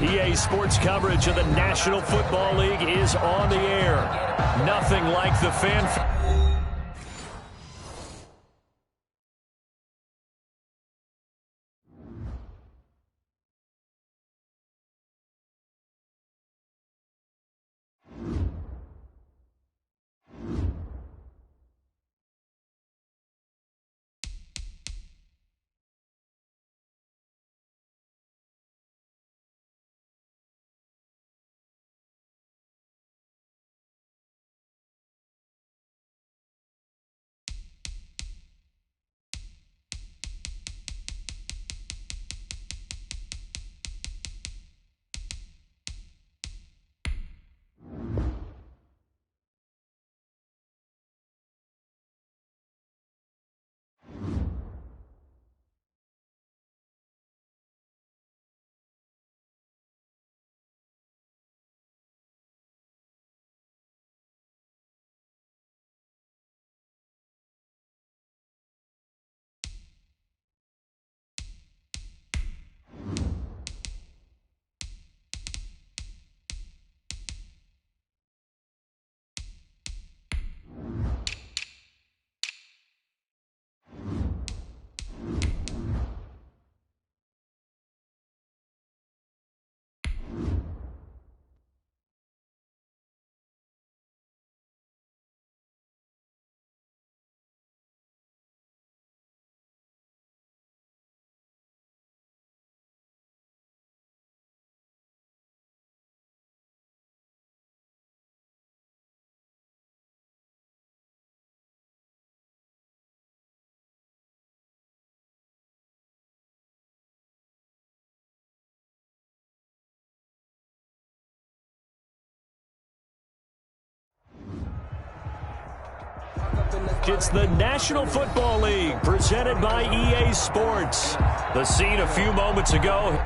EA Sports coverage of the National Football League is on the air. Nothing like the fan. It's the National Football League presented by EA Sports. The scene a few moments ago.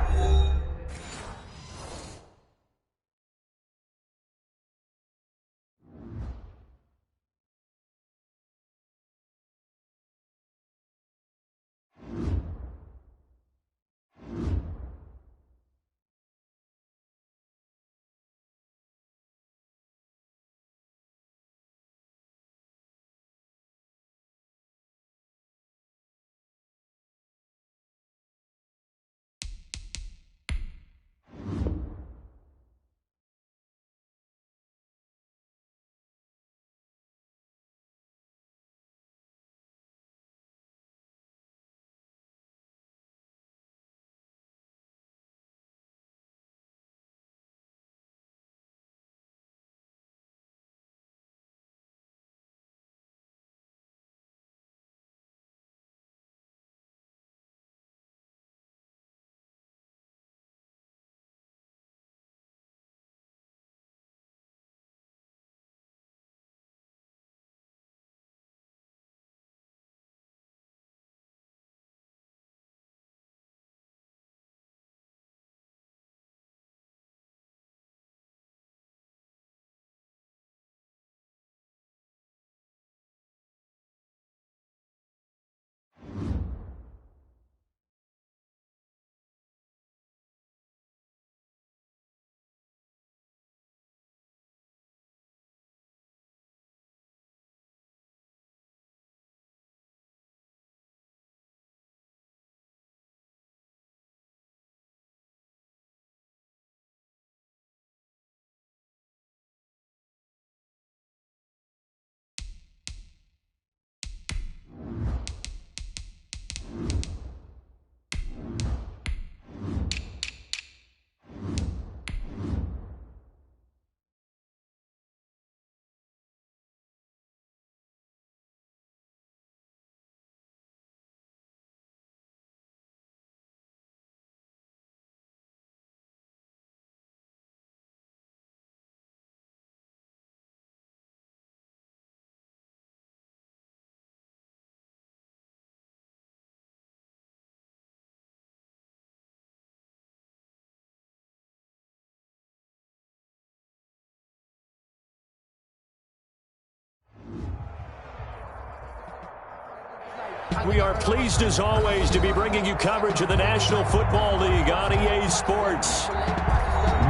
We are pleased as always to be bringing you coverage of the National Football League on EA Sports.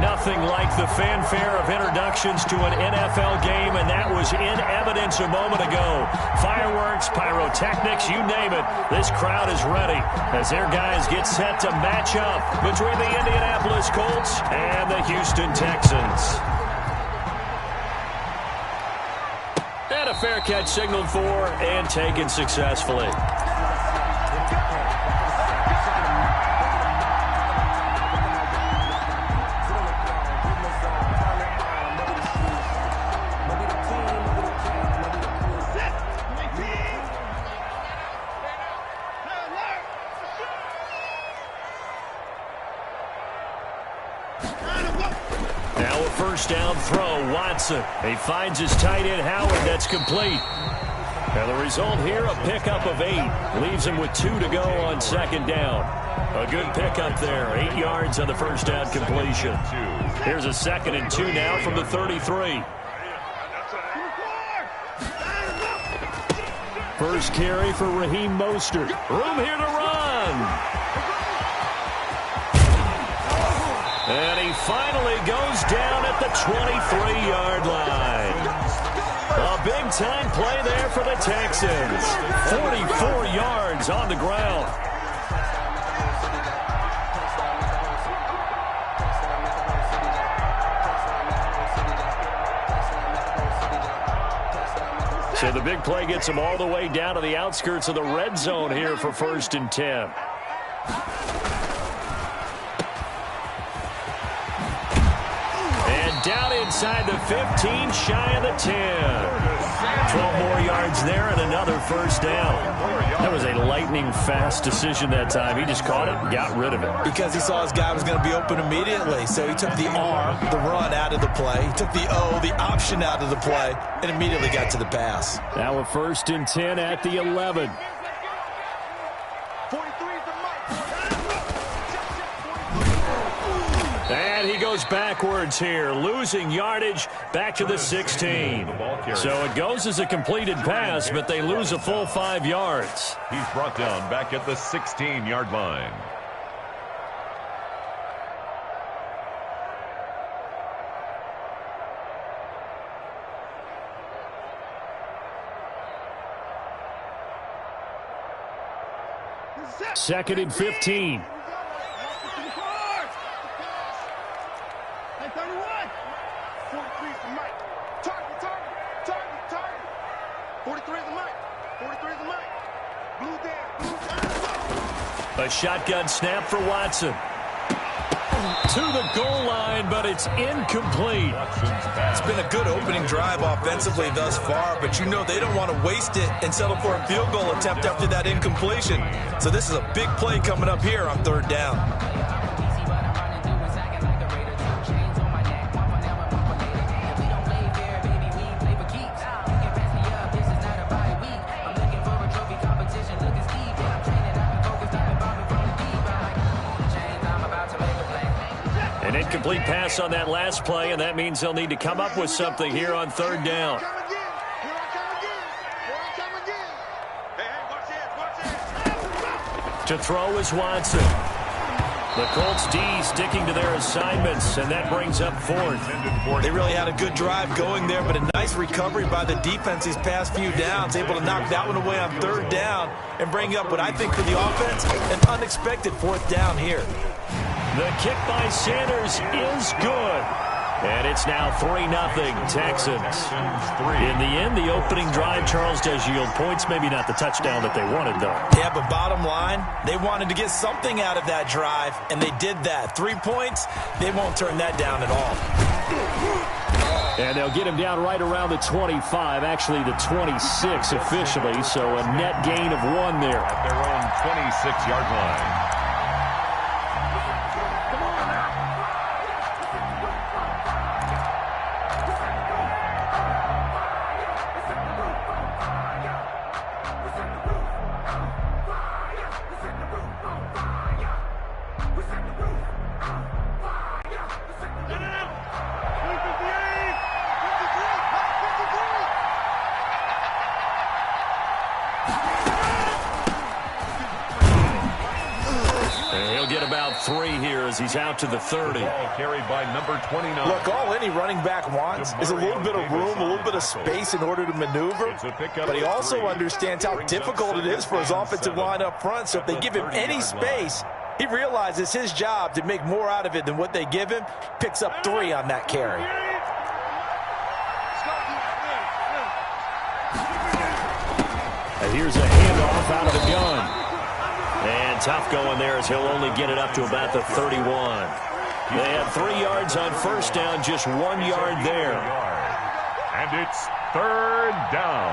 Nothing like the fanfare of introductions to an NFL game, and that was in evidence a moment ago. Fireworks, pyrotechnics, you name it. This crowd is ready as their guys get set to match up between the Indianapolis Colts and the Houston Texans. And a fair catch signaled for and taken successfully. First down throw, Watson. He finds his tight end, Howard. That's complete. And the result here, a pickup of 8. Leaves him with 2 to go on second down. A good pickup there. 8 yards on the first down completion. Here's a 2nd and 2 now from the 33. First carry for Raheem Mostert. Room here to run. And he finally goes down at the 23-yard line. A big-time play there for the Texans. 44 yards on the ground. So the big play gets him all the way down to the outskirts of the red zone here for 1st and 10. Down inside the 15, shy of the 10. 12 more yards there and another first down. That was a lightning-fast decision that time. He just caught it and got rid of it. Because he saw his guy was going to be open immediately. So he took the R, the run, out of the play. He took the O, the option, out of the play, and immediately got to the pass. Now a 1st and 10 at the 11. And he goes backwards here, losing yardage back to the 16. So it goes as a completed pass, but they lose a full 5 yards. He's brought down back at the 16-yard line. Second and 15. 43 is the mic. 43 is the mic. Blue down. A shotgun snap for Watson. To the goal line, but it's incomplete. It's been a good opening drive offensively thus far, but you know they don't want to waste it and settle for a field goal attempt after that incompletion. So this is a big play coming up here on 3rd down. An incomplete pass on that last play, and that means they'll need to come up with something here on 3rd down. To throw is Watson. The Colts D sticking to their assignments, and that brings up 4th. They really had a good drive going there, but a nice recovery by the defense these past few downs, able to knock that one away on 3rd down and bring up what I think for the offense, an unexpected 4th down here. The kick by Sanders is good. And it's now 3-0 Texans. In the end, the opening drive, Charles, does yield points. Maybe not the touchdown that they wanted, though. Yeah, but bottom line, they wanted to get something out of that drive, and they did that. 3 points, they won't turn that down at all. And they'll get him down right around the 25, actually the 26 officially, so a net gain of 1 there. At their own 26-yard line. of 3 here as he's out to the 30. Ball carried by number 29. Look, all any running back wants is a little bit of room, a little bit of space in order to maneuver. But he also understands how difficult it is for his offensive line up front. So if they give him any space, he realizes his job to make more out of it than what they give him. Picks up 3 on that carry. And here's a handoff out of the gun. And tough going there as he'll only get it up to about the 31. They had 3 yards on first down, just 1 yard there. And it's 3rd down.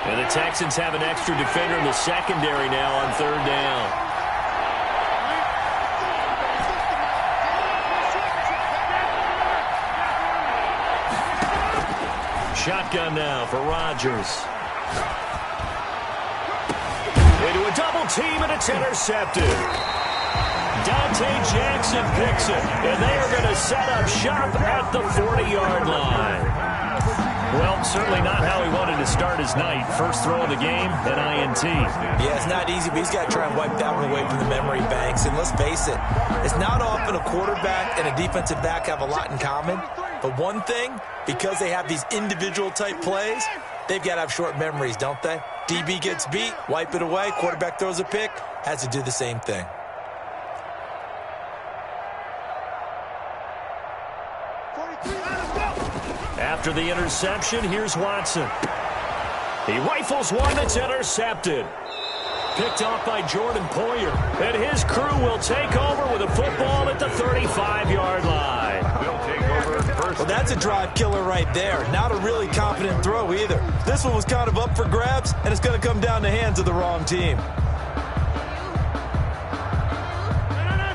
And the Texans have an extra defender in the secondary now on 3rd down. Shotgun now for Rodgers. Into a double team, and it's intercepted. Dante Jackson picks it, and they are going to set up shop at the 40-yard line. Well, certainly not how he wanted to start his night. First throw of the game, an INT. Yeah, it's not easy, but he's got to try and wipe that one away from the memory banks. And let's face it, it's not often a quarterback and a defensive back have a lot in common. But one thing, because they have these individual-type plays, they've got to have short memories, don't they? DB gets beat, wipe it away, quarterback throws a pick, has to do the same thing. After the interception, here's Watson. He rifles one that's intercepted. Picked off by Jordan Poyer. And his crew will take over with a football at the 35-yard line. They'll take over first. Well, that's a drive killer right there. Not a really confident throw either. This one was kind of up for grabs, and it's going to come down the hands of the wrong team.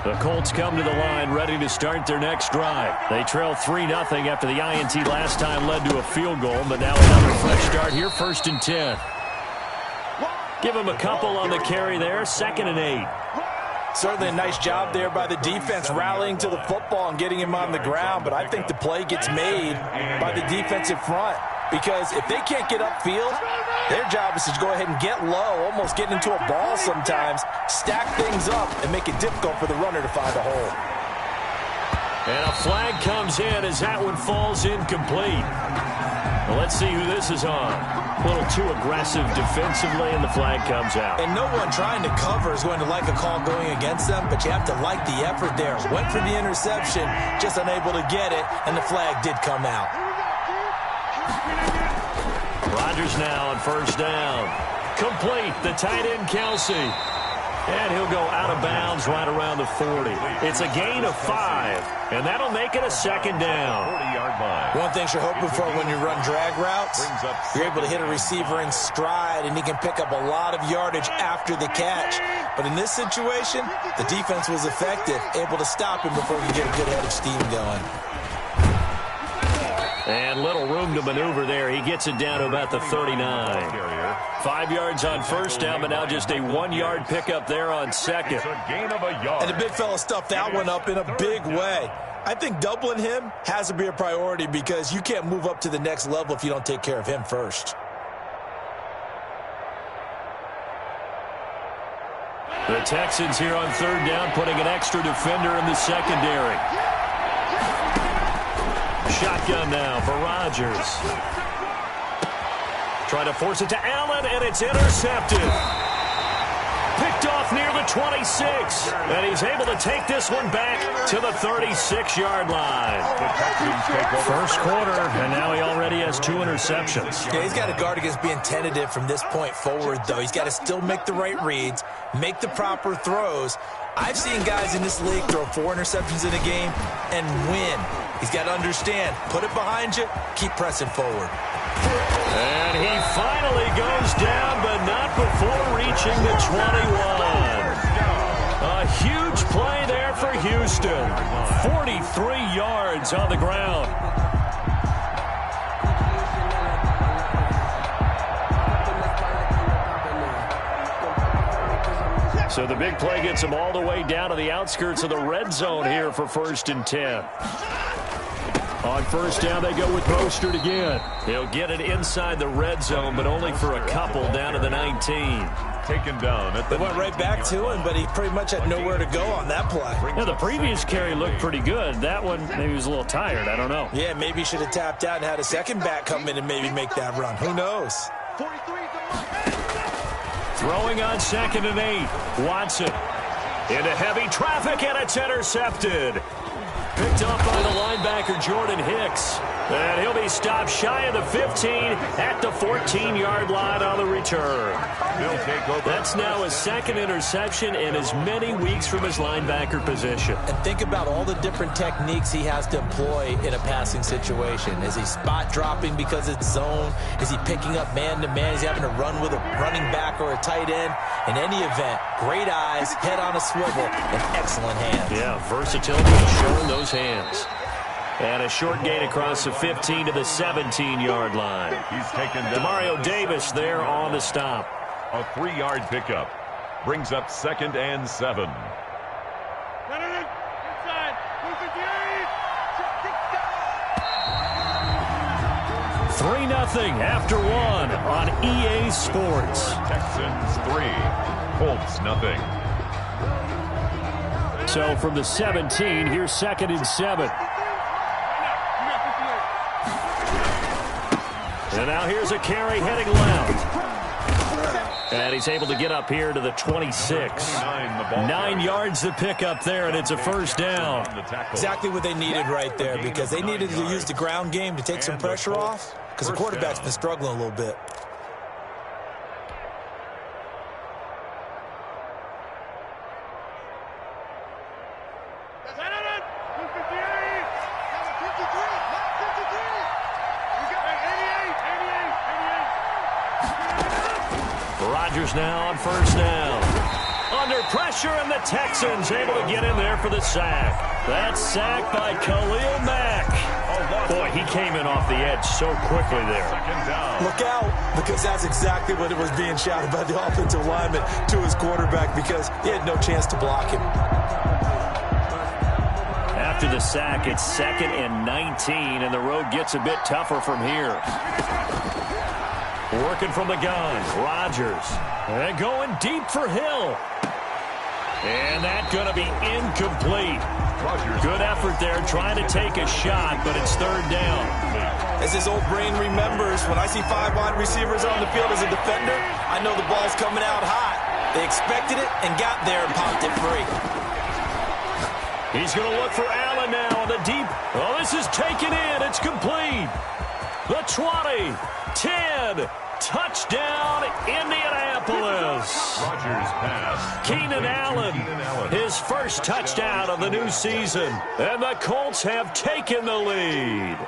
The Colts come to the line ready to start their next drive. They trail 3-0 after the INT last time led to a field goal, but now another fresh start here, 1st and 10. Give him a couple on the carry there, 2nd and 8. Certainly a nice job there by the defense rallying to the football and getting him on the ground, but I think the play gets made by the defensive front because if they can't get upfield, their job is to go ahead and get low, almost get into a ball sometimes, stack things up, and make it difficult for the runner to find a hole. And a flag comes in as that one falls incomplete. Well, let's see who this is on. A little too aggressive defensively, and the flag comes out. And no one trying to cover is going to like a call going against them, but you have to like the effort there. Went for the interception, just unable to get it, and the flag did come out. Rodgers now on 1st down. Complete, the tight end Kelsey. And he'll go out of bounds right around the 40. It's a gain of 5, and that'll make it a 2nd down. 40-yard line. One thing you're hoping for when you run drag routes, you're able to hit a receiver in stride, and he can pick up a lot of yardage after the catch. But in this situation, the defense was effective, able to stop him before he could get a good head of steam going. And little room to maneuver there. He gets it down to about the 39. 5 yards on 1st down, but now just a 1-yard pickup there on 2nd. It's a gain of a yard. And the big fella stuffed that one up in a big way. I think doubling him has to be a priority because you can't move up to the next level if you don't take care of him first. The Texans here on 3rd down, putting an extra defender in the secondary. Shotgun now for Rodgers. Trying to force it to Allen, and it's intercepted. Picked off near the 26. And he's able to take this one back to the 36-yard line. First quarter, and now he already has 2 interceptions. Yeah, he's got to guard against being tentative from this point forward, though. He's got to still make the right reads, make the proper throws. I've seen guys in this league throw 4 interceptions in a game and win. He's got to understand, put it behind you, keep pressing forward. And he finally goes down, but not before reaching the 21. A huge play there for Houston. 43 yards on the ground. So the big play gets him all the way down to the outskirts of the red zone here for 1st and 10. On 1st down, they go with Mostert again. He'll get it inside the red zone, but only for a couple down to the 19. taken down at the They went right back to him, but he pretty much had nowhere to go on that play. Yeah, the previous carry looked pretty good. That one, maybe he was a little tired. I don't know. Yeah, maybe he should have tapped out and had a second back come in and maybe make that run. Who knows? 43 is the mark. Throwing on 2nd and 8. Watson into heavy traffic, and it's intercepted. Picked up by the linebacker, Jordan Hicks. And he'll be stopped shy of the 15 at the 14-yard line on the return. That's now his 2nd interception in as many weeks from his linebacker position. And think about all the different techniques he has to employ in a passing situation. Is he spot dropping because it's zone? Is he picking up man-to-man? Is he having to run with a running back or a tight end? In any event, great eyes, head on a swivel, and excellent hands. Yeah, versatility showing those hands. And a short gain across the 15 to the 17-yard line. He's taken down. Demario Davis there on the stop. A 3-yard pickup brings up 2nd and 7. Inside. 3-0 after 1 on EA Sports. Texans 3, Colts nothing. So from the 17, here's 2nd and 7. And now here's a carry heading left. And he's able to get up here to the 26. 9 yards to pick up there, and it's a first down. Exactly what they needed right there, because they needed to use the ground game to take some pressure off, because the quarterback's been struggling a little bit. Rodgers now on first down. Under pressure, and the Texans able to get in there for the sack. That sack by Khalil Mack. Boy, he came in off the edge so quickly there. Look out, because that's exactly what it was being shouted by the offensive lineman to his quarterback, because he had no chance to block him. After the sack, it's 2nd and 19, and the road gets a bit tougher from here. Working from the gun, Rodgers. And going deep for Hill. And that's going to be incomplete. Good effort there trying to take a shot, but it's 3rd down. As his old brain remembers, when I see 5 wide receivers on the field as a defender, I know the ball's coming out hot. They expected it and got there and popped it free. He's going to look for Allen now on the deep. Oh, this is taken in. It's complete. The 20, 10, touchdown, Indianapolis. Rodgers pass. Keenan Allen, his first touchdown of the new season. And the Colts have taken the lead.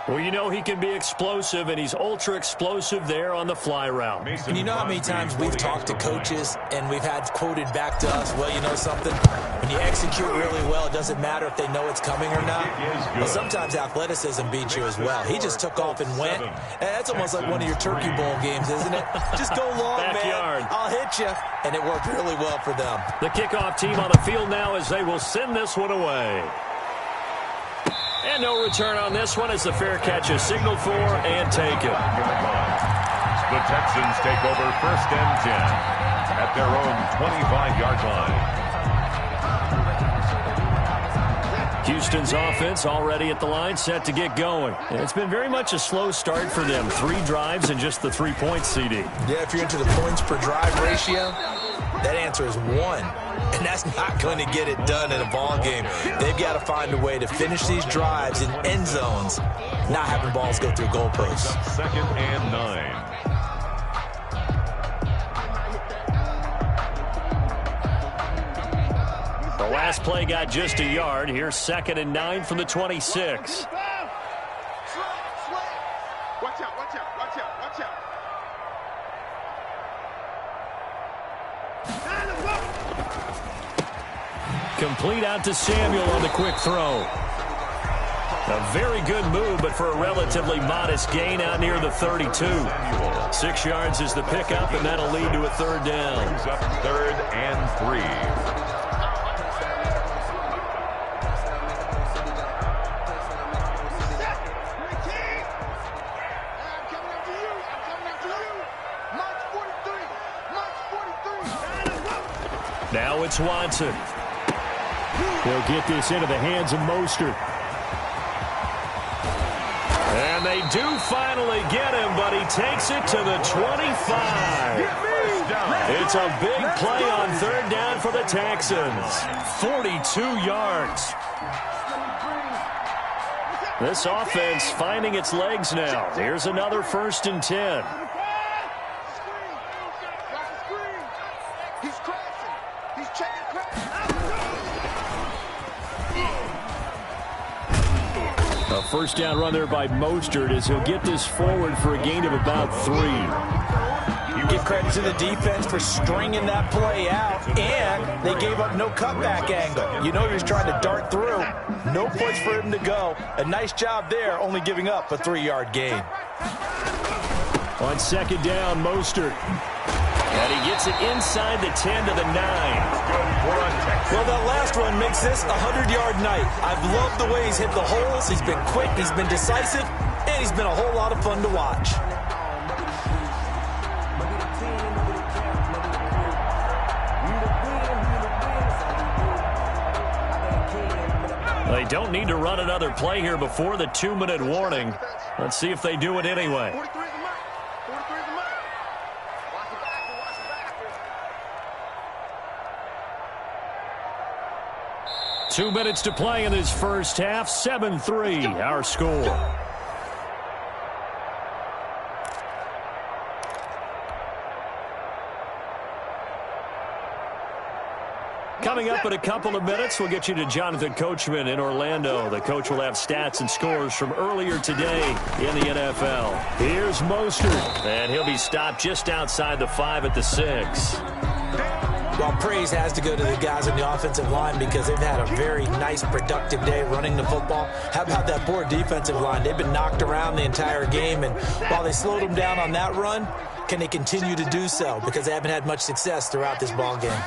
Well, you know he can be explosive, and he's ultra-explosive there on the fly route. And you know how many times we've talked to coaches and we've had quoted back to us, well, you know something? When you execute really well, it doesn't matter if they know it's coming or not. But sometimes athleticism beats you as well. He just took off and went. And that's almost like one of your Turkey Bowl games, isn't it? Just go long, Backyard. man. I'll hit you. And it worked really well for them. The kickoff team on the field now as they will send this one away. And no return on this one as the fair catch is signaled for and taken. The Texans take over 1st and 10 at their own 25-yard line. Houston's offense already at the line, set to get going. And it's been very much a slow start for them. 3 drives and just the 3 points, CD. Yeah, if you're into the points per drive ratio, that answer is 1. And that's not going to get it done in a ball game. They've got to find a way to finish these drives in end zones, not having balls go through goalposts. 2nd and 9. The last play got just a yard. Here's 2nd and 9 from the 26. Watch out, watch out, watch out, watch out. Complete out to Samuel on the quick throw. A very good move, but for a relatively modest gain out near the 32. 6 yards is the pickup, and that'll lead to a 3rd down. Brings up 3rd and 3. Now it's Watson. He'll get this into the hands of Mostert. And they do finally get him, but he takes it to the 25. It's a big play on third down for the Texans. 42 yards. This offense finding its legs now. Here's another 1st and 10. He's crashing. He's checking crash. A first down run there by Mostert as he'll get this forward for a gain of about 3. Give credit to the defense for stringing that play out, and they gave up no cutback angle. You know he was trying to dart through. No place for him to go. A nice job there, only giving up a 3-yard gain. On 2nd down, Mostert. And he gets it inside the 10 to the 9. Well, that last run makes this a 100-yard night. I've loved the way he's hit the holes. He's been quick, he's been decisive, and he's been a whole lot of fun to watch. They don't need to run another play here before the 2-minute warning. Let's see if they do it anyway. 43 is the mic. 43 is the mic. Watch it back. Watch it back. 2 minutes to play in this first half. 7-3, our score. Coming up in a couple of minutes, we'll get you to Jonathan Coachman in Orlando. The coach will have stats and scores from earlier today in the NFL. Here's Mostert, and he'll be stopped just outside the 5 at the 6. Well, praise has to go to the guys on the offensive line because they've had a very nice, productive day running the football. How about that poor defensive line? They've been knocked around the entire game, and while they slowed them down on that run, can they continue to do so? Because they haven't had much success throughout this ball game.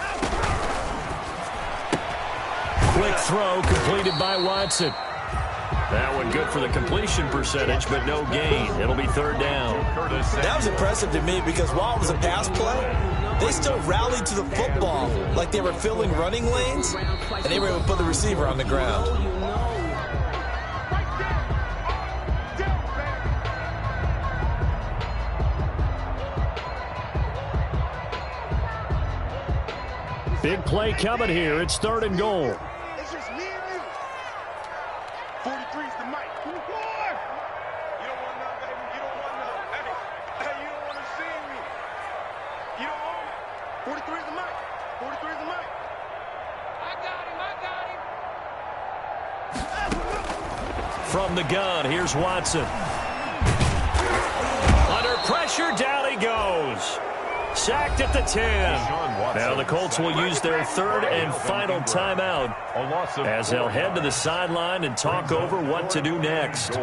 Quick throw completed by Watson. That one good for the completion percentage, but no gain. It'll be 3rd down. That was impressive to me because while it was a pass play, they still rallied to the football like they were filling running lanes, and they were able to put the receiver on the ground. Big play coming here. It's 3rd and goal. It's just me and you. 43 is the mic. 24. You don't want none, baby. You don't want none. Hey, you don't want to see me. You don't want me. 43 is the mic. 43 is the mic. I got him. From the gun, here's Watson. Under pressure, down he goes. Sacked at the 10. Now the Colts will use their 3rd and final timeout as they'll head to the sideline and talk over what to do next.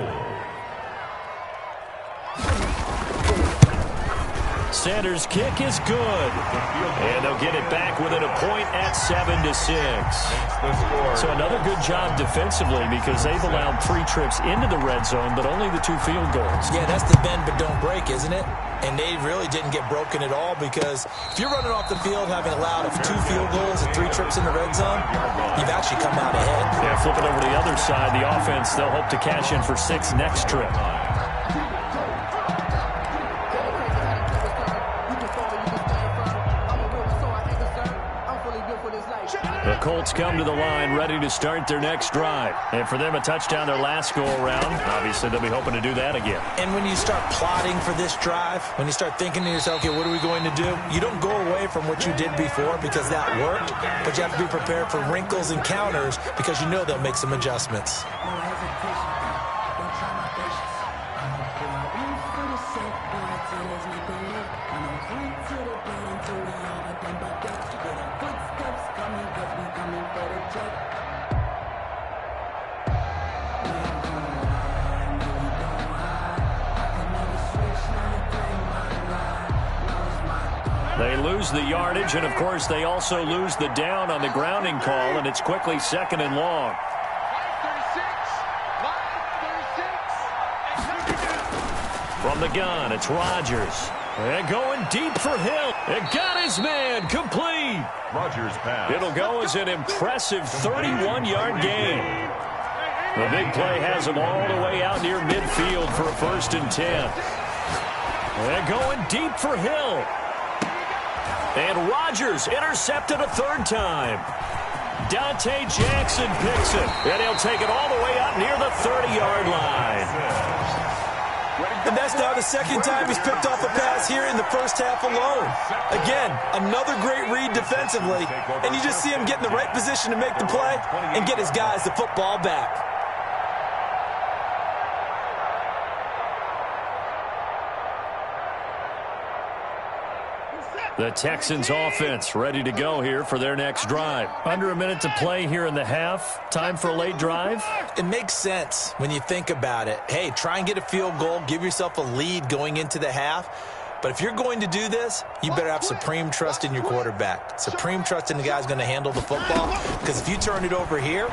Sanders' kick is good. And they'll get it back within a point at 7-6. So another good job defensively because they've allowed 3 trips into the red zone, but only the 2 field goals. Yeah, that's the bend but don't break, isn't it? And they really didn't get broken at all because if you're running off the field having allowed 2 field goals and 3 trips in the red zone, you've actually come out ahead. Yeah, flip it over to the other side. The offense, they'll hope to cash in for 6 next trip. The Colts come to the line ready to start their next drive. And for them, a touchdown their last go-around. Obviously, they'll be hoping to do that again. And when you start plotting for this drive, when you start thinking to yourself, okay, what are we going to do? You don't go away from what you did before because that worked, but you have to be prepared for wrinkles and counters because you know they'll make some adjustments. They lose the yardage, and, of course, they also lose the down on the grounding call, and it's quickly 2nd and long. From the gun, it's Rodgers. And going deep for Hill. It got his man complete. Rodgers pass. It'll go as an impressive 31-yard gain. The big play has him all the way out near midfield for a 1st and 10. And going deep for Hill. And Rodgers intercepted a 3rd time. Dante Jackson picks it. And he'll take it all the way out near the 30-yard line. And that's now the 2nd time he's picked off a pass here in the first half alone. Again, another great read defensively. And you just see him get in the right position to make the play and get his guys the football back. The Texans offense ready to go here for their next drive. Under a minute to play here in the half. Time for a late drive. It makes sense when you think about it. Hey, try and get a field goal. Give yourself a lead going into the half. But if you're going to do this, you better have supreme trust in your quarterback. Supreme trust in the guy's going to handle the football. Because if you turn it over here,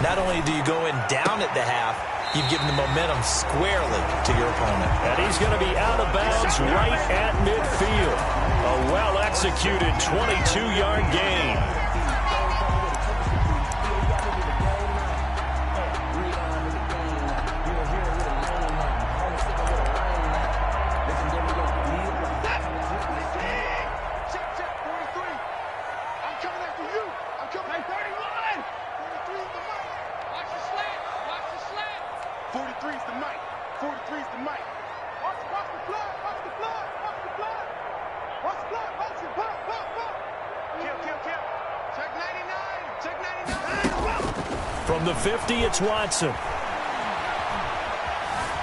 not only do you go in down at the half, you've given the momentum squarely to your opponent. And he's going to be out of bounds right at midfield. A well-executed 22-yard gain. From the 50, it's Watson.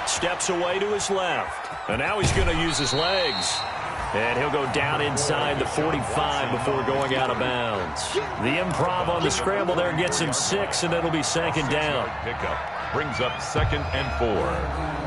Steps away to his left. And now he's going to use his legs. And he'll go down inside the 45 before going out of bounds. The improv on the scramble there gets him 6, and it'll be 2nd down. Pickup brings up 2nd and 4.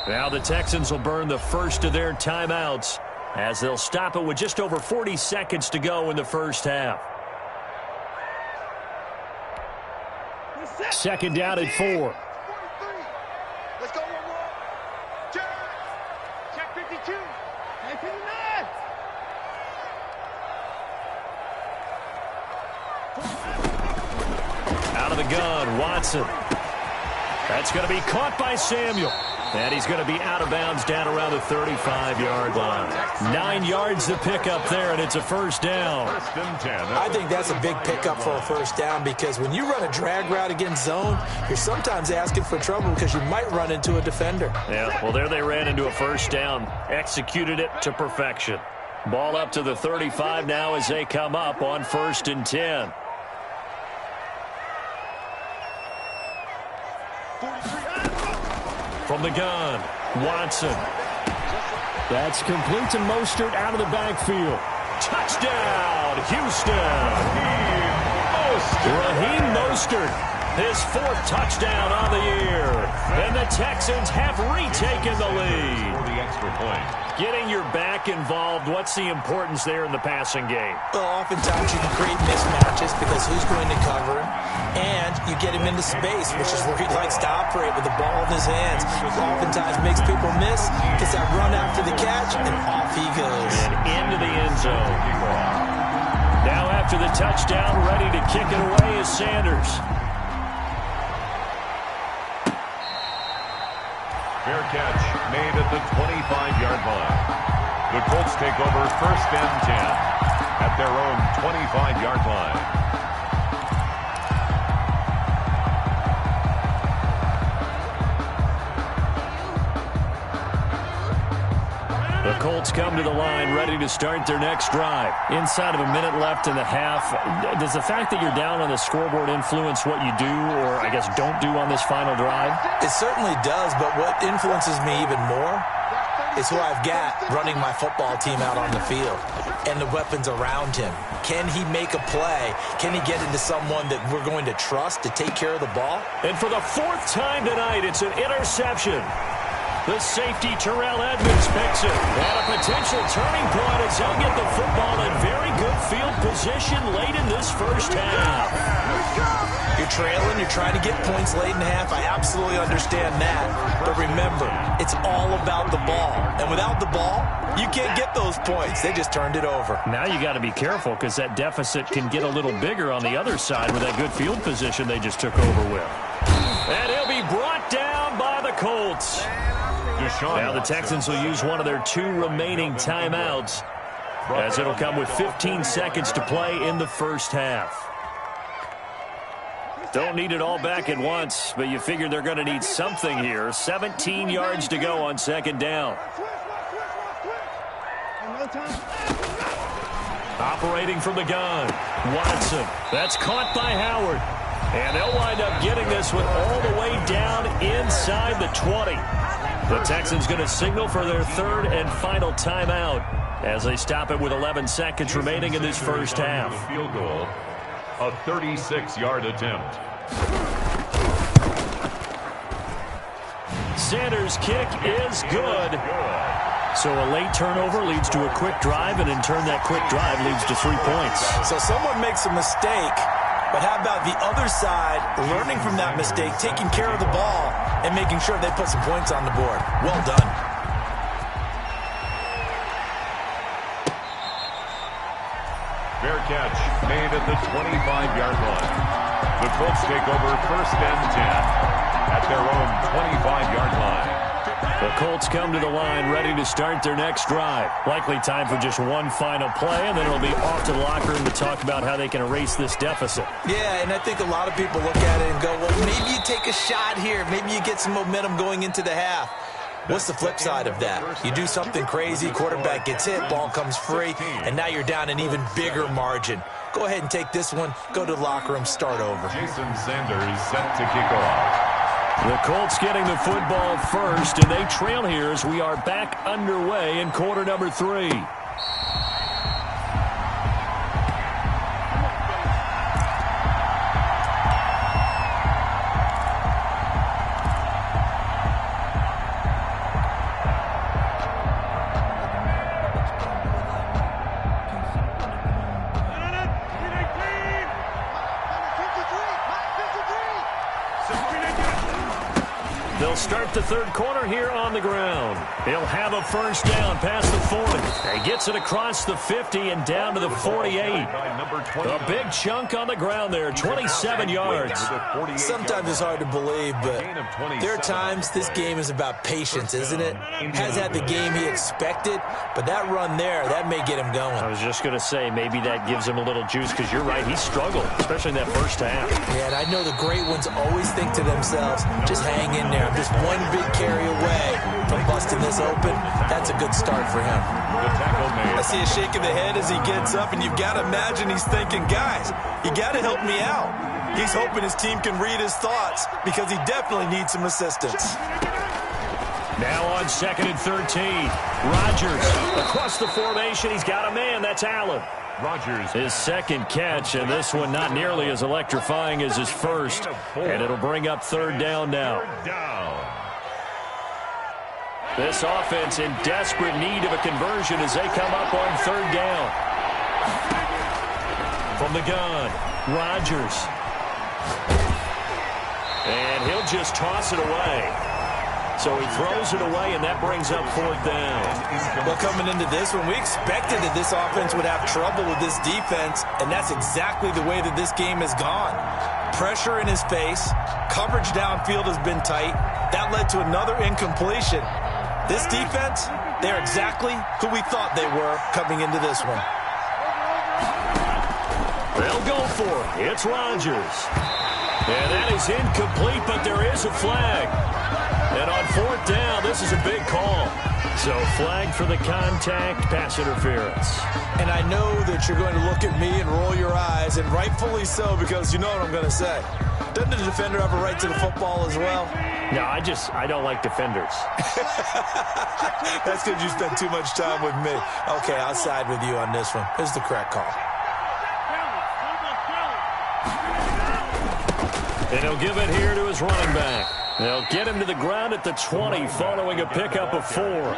Now the Texans will burn the first of their timeouts as they'll stop it with just over 40 seconds to go in the first half. 2nd down at 4. Let's go one more. Check 52. Check 59. Out of the gun, Watson. That's going to be caught by Samuel. And he's going to be out of bounds down around the 35-yard line. 9 yards to pick up there, and it's a 1st down. 1st and 10. I think that's a big pickup for a 1st down because when you run a drag route against zone, you're sometimes asking for trouble because you might run into a defender. Yeah, well, there they ran into a 1st down. Executed it to perfection. Ball up to the 35 now as they come up on 1st and 10. From the gun, Watson. That's complete to Mostert out of the backfield. Touchdown, Houston. Raheem Mostert, his 4th touchdown on the year. And the Texans have retaken the lead. For the extra point. Getting your back involved, what's the importance there in the passing game? Well, oftentimes you can create mismatches because who's going to cover him? And you get him into space, which is where he likes to operate with the ball in his hands. Oftentimes makes people miss, gets that run after the catch, and off he goes. And into the end zone. Now after the touchdown, ready to kick it away is Sanders. Fair catch made at the 25-yard line. The Colts take over 1st and 10 at their own 25-yard line. The Colts come to the line ready to start their next drive. Inside of a minute left in the half, does the fact that you're down on the scoreboard influence what you do or, I guess, don't do on this final drive? It certainly does, but what influences me even more is who I've got running my football team out on the field and the weapons around him. Can he make a play? Can he get into someone that we're going to trust to take care of the ball? And for the 4th time tonight, it's an interception. The safety, Terrell Edmonds, picks it. And a potential turning point as he'll get the football in very good field position late in this first half. You're trailing, you're trying to get points late in the half. I absolutely understand that. But remember, it's all about the ball. And without the ball, you can't get those points. They just turned it over. Now you got to be careful because that deficit can get a little bigger on the other side with that good field position they just took over with. And he'll be brought down by the Colts. Now the Texans will use one of their 2 remaining timeouts as it'll come with 15 seconds to play in the first half. Don't need it all back at once, but you figure they're going to need something here. 17 yards to go on 2nd down. Operating from the gun, Watson. That's caught by Howard. And they'll wind up getting this one all the way down inside the 20. The Texans going to signal for their 3rd and final timeout as they stop it with 11 seconds remaining in this first half. Field goal, a 36-yard attempt. Sanders' kick is good. So a late turnover leads to a quick drive, and in turn that quick drive leads to 3 points. So someone makes a mistake, but how about the other side learning from that mistake, taking care of the ball, and making sure they put some points on the board? Well done. Fair catch made at the 25-yard line. The Colts take over 1st and 10 at their own 25-yard line. The Colts come to the line ready to start their next drive. Likely time for just one final play, and then it'll be off to the locker room to talk about how they can erase this deficit. Yeah, and I think a lot of people look at it and go, well, maybe you take a shot here. Maybe you get some momentum going into the half. What's the flip side of that? You do something crazy, quarterback gets hit, ball comes free, and now you're down an even bigger margin. Go ahead and take this one, go to the locker room, start over. Jason Sanders set to kick off. The Colts getting the football first, and they trail here as we are back underway in quarter number 3. They'll start the 3rd quarter here on the ground. He'll have a first down past the 40. He gets it across the 50 and down to the 48. A big chunk on the ground there, 27 yards. Sometimes it's hard to believe, but there are times this game is about patience, isn't it? Has had the game he expected, but that run there, that may get him going. I was just going to say, maybe that gives him a little juice, because you're right, he struggled, especially in that first half. Yeah, and I know the great ones always think to themselves, just hang in there. I'm just one big carry away from busting this open. That's a good start for him. I see a shake of the head as he gets up, and you've got to imagine he's thinking, guys, you got to help me out. He's hoping his team can read his thoughts because he definitely needs some assistance. Now on 2nd and 13. Rodgers across the formation. He's got a man. That's Allen. Rodgers. His 2nd catch, and this one not nearly as electrifying as his first. And it'll bring up 3rd down now. This offense in desperate need of a conversion as they come up on 3rd down. From the gun, Rodgers. And he'll just toss it away. So he throws it away, and that brings up 4th down. Well, coming into this one, we expected that this offense would have trouble with this defense, and that's exactly the way that this game has gone. Pressure in his face, coverage downfield has been tight. That led to another incompletion. This defense, they're exactly who we thought they were coming into this one. They'll go for it. It's Rodgers. And that is incomplete, but there is a flag. And on 4th down, this is a big call. So flag for the contact, pass interference. And I know that you're going to look at me and roll your eyes, and rightfully so, because you know what I'm going to say. Doesn't the defender have a right to the football as well? No, I don't like defenders. That's because you spent too much time with me. Okay, I'll side with you on this one. This is the correct call. And he'll give it here to his running back. They'll get him to the ground at the 20 following a pickup of 4.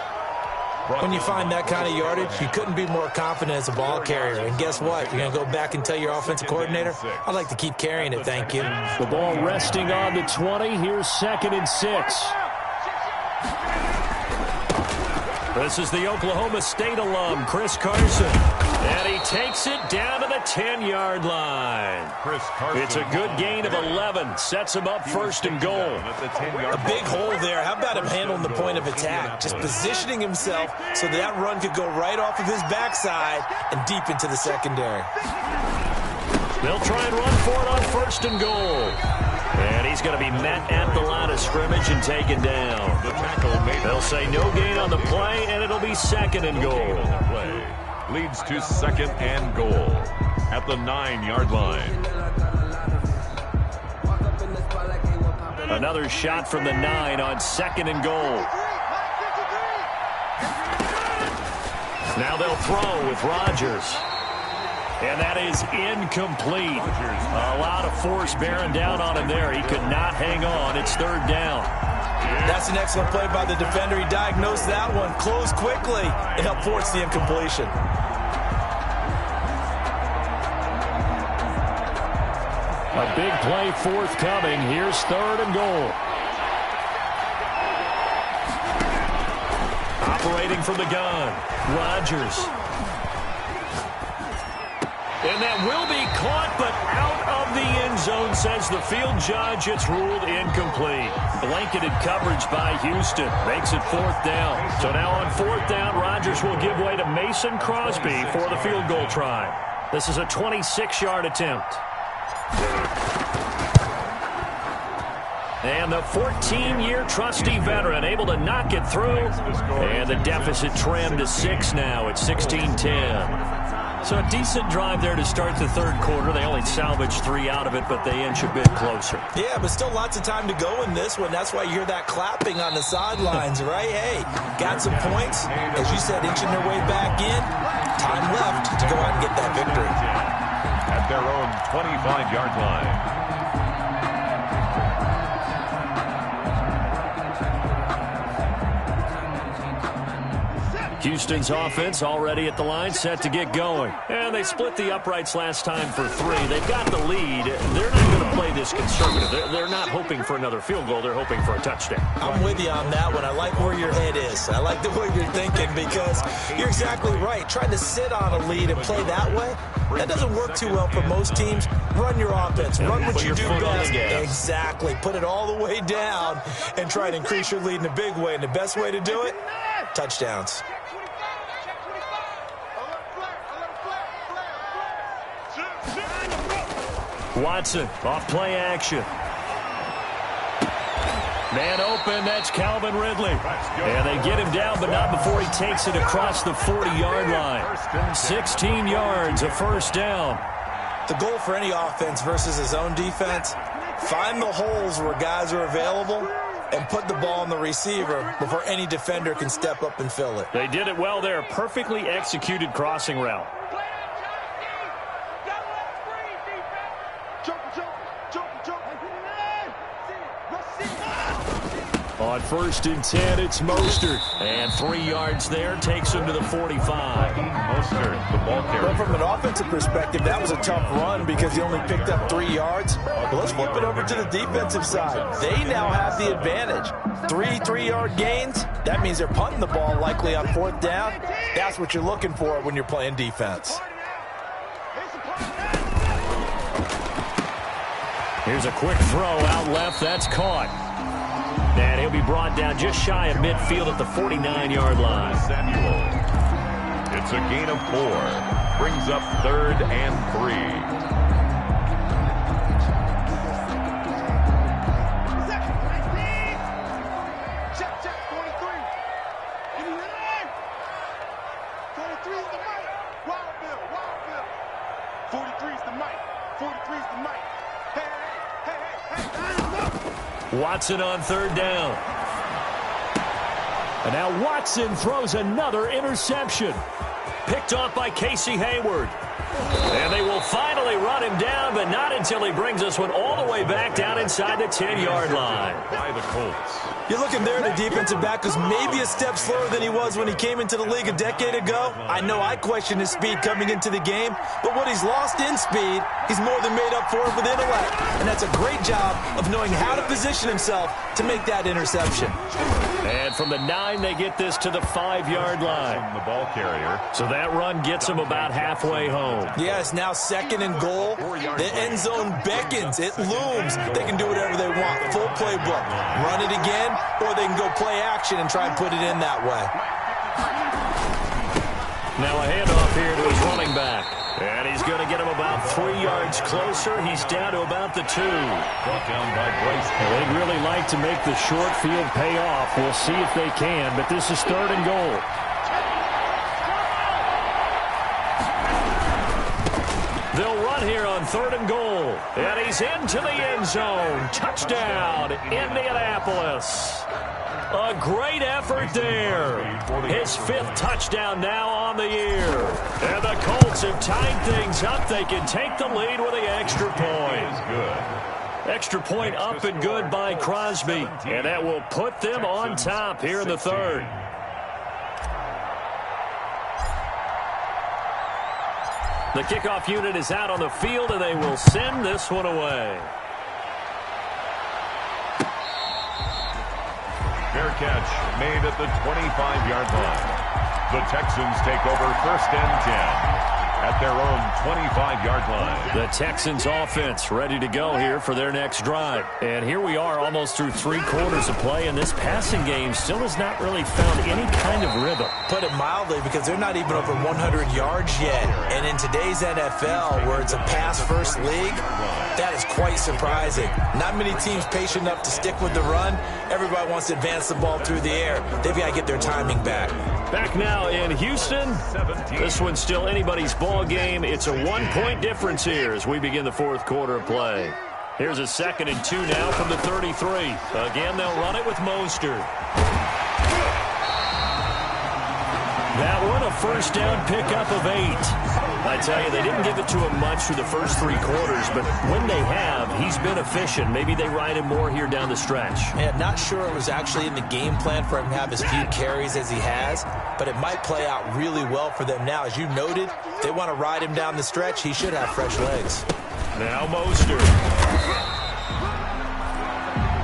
When you find that kind of yardage, you couldn't be more confident as a ball carrier. And guess what? You're going to go back and tell your offensive coordinator, I'd like to keep carrying it, thank you. The ball resting on the 20. Here's 2nd and 6. This is the Oklahoma State alum, Chris Carson. And he takes it down to the 10-yard line. Chris Carson. It's a good gain of 11. Sets him up 1st and goal. A big hole there. How about him handling the point of attack? Just positioning himself so that run could go right off of his backside and deep into the secondary. They'll try and run for it on 1st and goal. And he's going to be met at the line of scrimmage and taken down. They'll say no gain on the play, and it'll be 2nd and goal. Leads to 2nd and goal at the 9-yard line. Another shot from the 9 on 2nd and goal. Now they'll throw with Rodgers. And that is incomplete. A lot of force bearing down on him there. He could not hang on. It's 3rd down. That's an excellent play by the defender. He diagnosed that one, closed quickly, and helped force the incompletion. A big play forthcoming. Here's 3rd and goal. Operating from the gun, Rodgers. And that will be caught, but out of the end zone, says the field judge. It's ruled incomplete. Blanketed coverage by Houston. Makes it 4th down. So now on 4th down, Rodgers will give way to Mason Crosby for the field goal try. This is a 26-yard attempt. And the 14-year trusty veteran able to knock it through. And the deficit trimmed to 6 now at 16-10. So a decent drive there to start the 3rd quarter. They only salvaged 3 out of it, but they inch a bit closer. Yeah, but still lots of time to go in this one. That's why you hear that clapping on the sidelines, right? Hey, got some points. As you said, inching their way back in. Time left to go out and get that victory. At their own 25-yard line. Houston's offense already at the line, set to get going. And they split the uprights last time for 3. They've got the lead. They're not going to play this conservative. They're not hoping for another field goal. They're hoping for a touchdown. I'm with you on that one. I like where your head is. I like the way you're thinking because you're exactly right. Trying to sit on a lead and play that way, that doesn't work too well for most teams. Run your offense. Run what you do best. Exactly. Put it all the way down and try to increase your lead in a big way. And the best way to do it, touchdowns. Watson, off play action. Man open, that's Calvin Ridley. And they get him down, but not before he takes it across the 40-yard line. 16 yards, a 1st down. The goal for any offense versus his own defense, find the holes where guys are available and put the ball on the receiver before any defender can step up and fill it. They did it well there. Perfectly executed crossing route. On 1st and 10, it's Mostert. And 3 yards there takes him to the 45. Mostert, the ball carrier. Well, from an offensive perspective, that was a tough run because he only picked up 3 yards. But let's flip it over to the defensive side. They now have the advantage. 3-3-yard gains. That means they're punting the ball likely on 4th down. That's what you're looking for when you're playing defense. Here's a quick throw out left. That's caught. And he'll be brought down just shy of midfield at the 49-yard line. Samuel. It's a gain of 4. Brings up 3rd and 3. Watson on third down. And now Watson throws another interception. Picked off by Casey Hayward. And they will finally run him down, but not until he brings us one all the way back down inside the 10-yard line. By the Colts. You're looking there at a defensive back who's maybe a step slower than he was when he came into the league a decade ago. I know I questioned his speed coming into the game, but what he's lost in speed, he's more than made up for it with intellect. And that's a great job of knowing how to position himself to make that interception. And from the 9, they get this to the 5-yard line. From the ball carrier. So that run gets them about halfway home. Yeah, it's now 2nd and goal. The end zone beckons. It looms. They can do whatever they want. Full playbook. Run it again, or they can go play action and try and put it in that way. Now a handoff here to his running back. And he's going to get him about 3 yards closer. He's down to about the 2. Brought down by Bryce. They'd really like to make the short field pay off. We'll see if they can, but this is 3rd and goal. They'll run here on 3rd and goal. And he's into the end zone. Touchdown, Indianapolis. A great effort there. His 5th touchdown now on the year. And the Colts have tied things up. They can take the lead with the extra point. Good. Extra point up and good by Crosby. And that will put them on top here in the 3rd. The kickoff unit is out on the field, and they will send this one away. Fair catch made at the 25-yard line. The Texans take over 1st and 10 at their own 25-yard line. The Texans offense ready to go here for their next drive. And here we are almost through 3 quarters of play, and this passing game still has not really found any kind of rhythm. Put it mildly, because they're not even over 100 yards yet. And in today's NFL, where it's a pass-first league, that is quite surprising. Not many teams patient enough to stick with the run. Everybody wants to advance the ball through the air. They've got to get their timing back. Back now in Houston. This one's still anybody's ball game. It's a 1-point difference here as we begin the 4th quarter of play. Here's a 2nd and 2 now from the 33. Again, they'll run it with Mostert. That one, a 1st down pickup of 8. I tell you, they didn't give it to him much through the first 3 quarters, but when they have, he's been efficient. Maybe they ride him more here down the stretch. Yeah, not sure it was actually in the game plan for him to have as few carries as he has, but it might play out really well for them now. As you noted, they want to ride him down the stretch. He should have fresh legs. Now Mostert.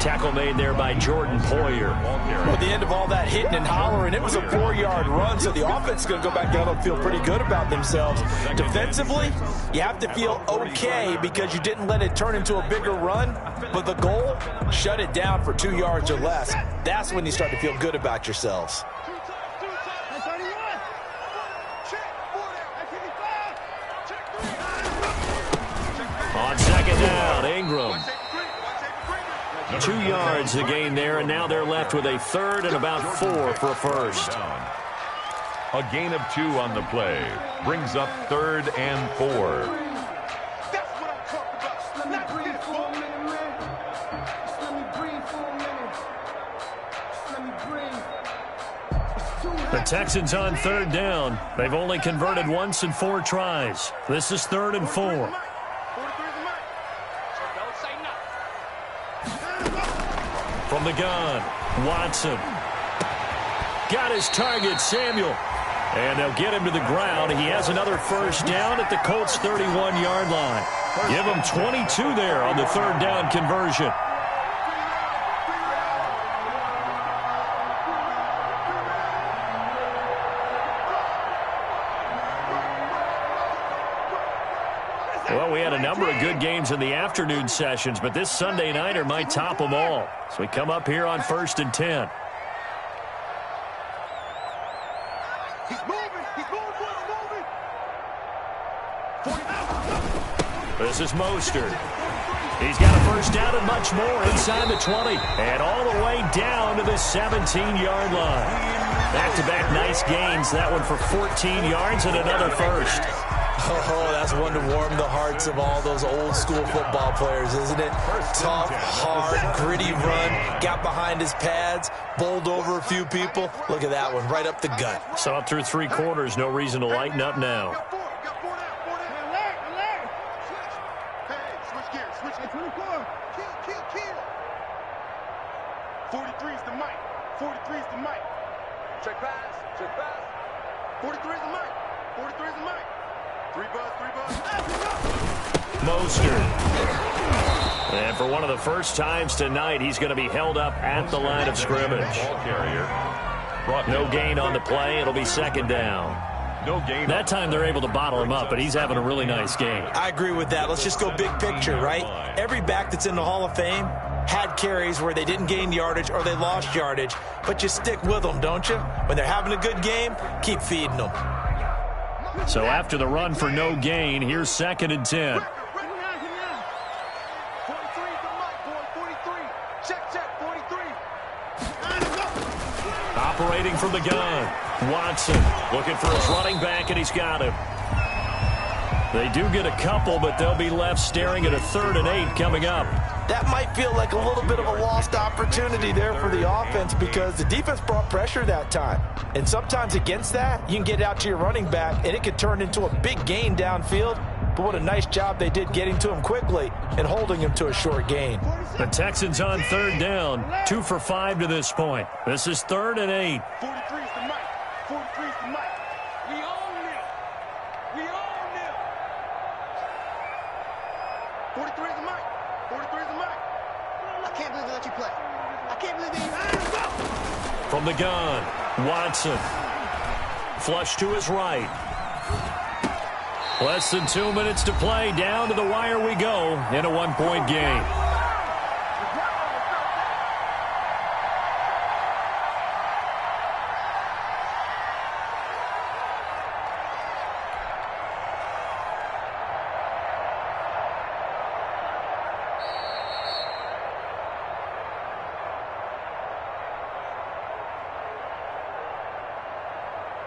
Tackle made there by Jordan Poyer. Well, at the end of all that hitting and hollering, it was a 4-yard run, so the offense is going to go back out and feel pretty good about themselves. Defensively, you have to feel okay because you didn't let it turn into a bigger run, but the goal, shut it down for 2 yards or less. That's when you start to feel good about yourselves. On 2nd down, Ingram. 2 yards to gain there, and now they're left with a 3rd and about 4 for a 1st. A gain of 2 on the play brings up 3rd and 4. The Texans on 3rd down. They've only converted once in 4 tries. This is 3rd and 4. From the gun, Watson. Got his target, Samuel. And they'll get him to the ground. He has another 1st down at the Colts' 31-yard line. Give him 22 there on the 3rd down conversion. Well, we had a number of good games in the afternoon sessions, but this Sunday nighter might top them all. So we come up here on 1st and 10. He's moving. This is Mostert. He's got a 1st down and much more inside the 20. And all the way down to the 17-yard line. Back-to-back nice gains. That one for 14 yards and another 1st. Oh, that's one to warm the hearts of all those old school football players, isn't it? Tough, hard, gritty run, got behind his pads, bowled over a few people. Look at that one, right up the gut. So up through 3 quarters, no reason to lighten up now. Switch gears, switch gears. 24. Kill. 43 is the mic. 43 is the mic. Check pass. 43 is the mic. 43 is the mic. 3 buzz. Mostert. And for one of the first times tonight, he's going to be held up at the line of scrimmage. Ball carrier. No gain on the play. It'll be 2nd down. No gain. That time they're able to bottle him up, but he's having a really nice game. I agree with that. Let's just go big picture, right? Every back that's in the Hall of Fame had carries where they didn't gain yardage or they lost yardage, but you stick with them, don't you? When they're having a good game, keep feeding them. So after the run for no gain, here's 2nd and 10. 43 is the mic, boy. 43. Check. 43. Operating from the gun. Watson looking for his running back, and he's got him. They do get a couple, but they'll be left staring at a 3rd and 8 coming up. That might feel like a little bit of a lost opportunity there for the offense because the defense brought pressure that time. And sometimes against that, you can get out to your running back, and it could turn into a big gain downfield. But what a nice job they did getting to him quickly and holding him to a short gain. The Texans on 3rd down, 2 for 5 to this point. This is 3rd and 8. 43 is the mic. 43 is the mic. We own them. 43 is the mic. 43 is the mic. I can't believe they let you play. I can't believe they go. From the gun, Watson. Flush to his right. Less than 2 minutes to play. Down to the wire we go in a 1-point game.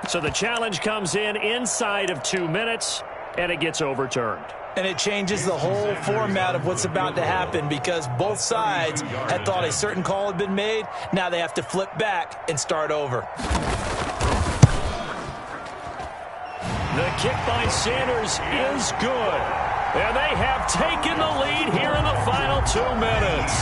So the challenge comes in inside of 2 minutes, and it gets overturned. And it changes the whole format of what's about to happen because both sides had thought a certain call had been made. Now they have to flip back and start over. The kick by Sanders is good. And they have taken the lead here in the final 2 minutes.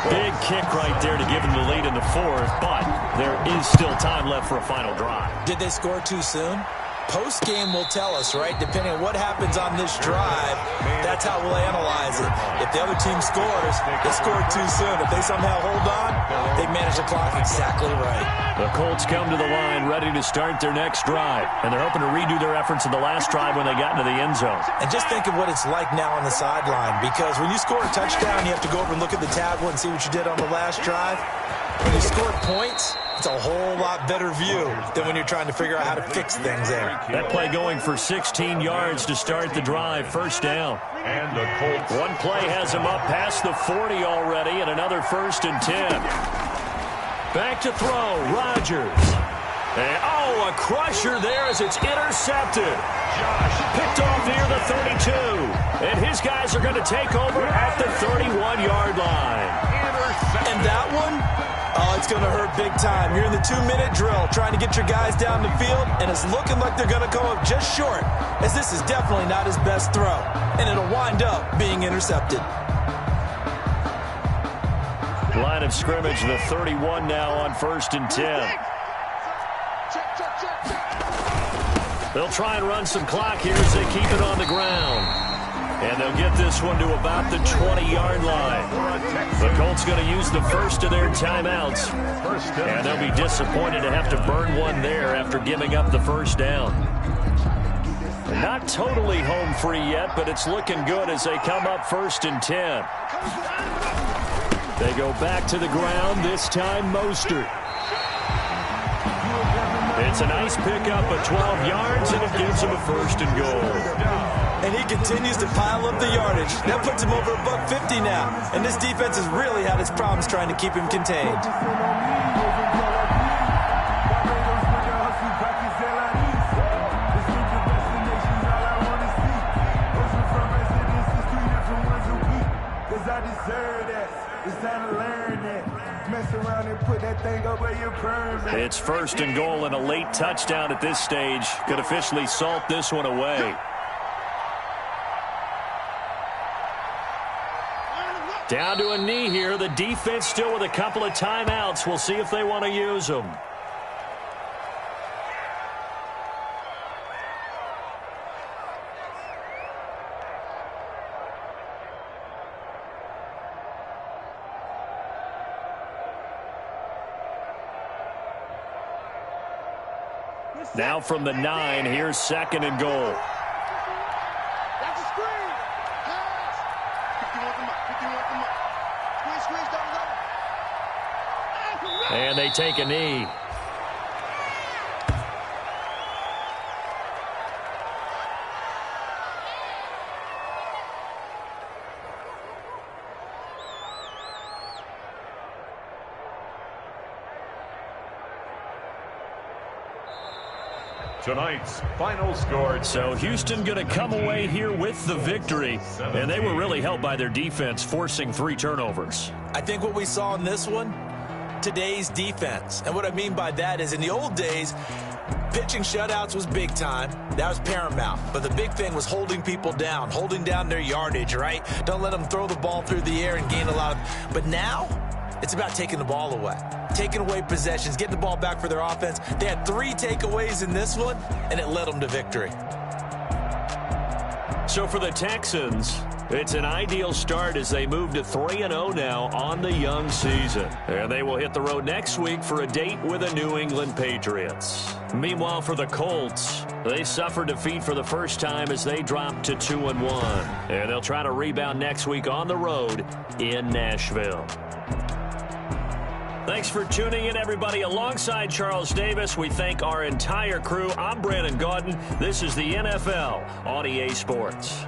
Big kick right there to give them the lead in the 4th, but there is still time left for a final drive. Did they score too soon? Post-game will tell us, right? Depending on what happens on this drive, that's how we'll analyze it. If the other team scores, they scored too soon. If they somehow hold on, they manage the clock exactly right. The Colts come to the line ready to start their next drive, and they're hoping to redo their efforts in the last drive when they got into the end zone. And just think of what it's like now on the sideline, because when you score a touchdown, you have to go over and look at the tablet and see what you did on the last drive. When you score points, it's a whole lot better view than when you're trying to figure out how to fix things there. That play going for 16 yards to start the drive, 1st down. And the Colts. One play has him up past the 40 already, and another 1st and 10. Back to throw, Rodgers. And, a crusher there as it's intercepted. Picked off near the 32. And his guys are going to take over at the 31-yard line. And that one, it's going to hurt big time. You're in the 2-minute drill trying to get your guys down the field, and it's looking like they're going to come up just short, as this is definitely not his best throw. And it'll wind up being intercepted. Line of scrimmage, the 31 now on 1st and 10. They'll try and run some clock here as they keep it on the ground. And they'll get this one to about the 20-yard line. The Colts going to use the first of their timeouts. And they'll be disappointed to have to burn one there after giving up the 1st down. They're not totally home free yet, but it's looking good as they come up 1st and 10. They go back to the ground, this time Mostert. It's a nice pickup of 12 yards, and it gives him a 1st and goal. And he continues to pile up the yardage. That puts him over $150 now. And this defense has really had its problems trying to keep him contained. It's 1st and goal and a late touchdown at this stage. Could officially salt this one away. Down to a knee here. The defense still with a couple of timeouts. We'll see if they want to use them. Now from the 9, here's 2nd and goal. That's a screen. Pass. 51 come up. 51 come up. Squeeze, double. And they take a knee. Tonight's final score. So Houston going to come away here with the victory. And they were really helped by their defense, forcing 3 turnovers. I think what we saw in this one, today's defense. And what I mean by that is in the old days, pitching shutouts was big time. That was paramount. But the big thing was holding people down, holding down their yardage, right? Don't let them throw the ball through the air and gain a lot of... But now, it's about taking the ball away. Taking away possessions, getting the ball back for their offense. They had 3 takeaways in this one, and it led them to victory. So for the Texans, it's an ideal start as they move to 3-0 now on the young season. And they will hit the road next week for a date with the New England Patriots. Meanwhile, for the Colts, they suffered defeat for the first time as they dropped to 2-1. And they'll try to rebound next week on the road in Nashville. Thanks for tuning in, everybody. Alongside Charles Davis, we thank our entire crew. I'm Brandon Gaudin. This is the NFL on EA Sports.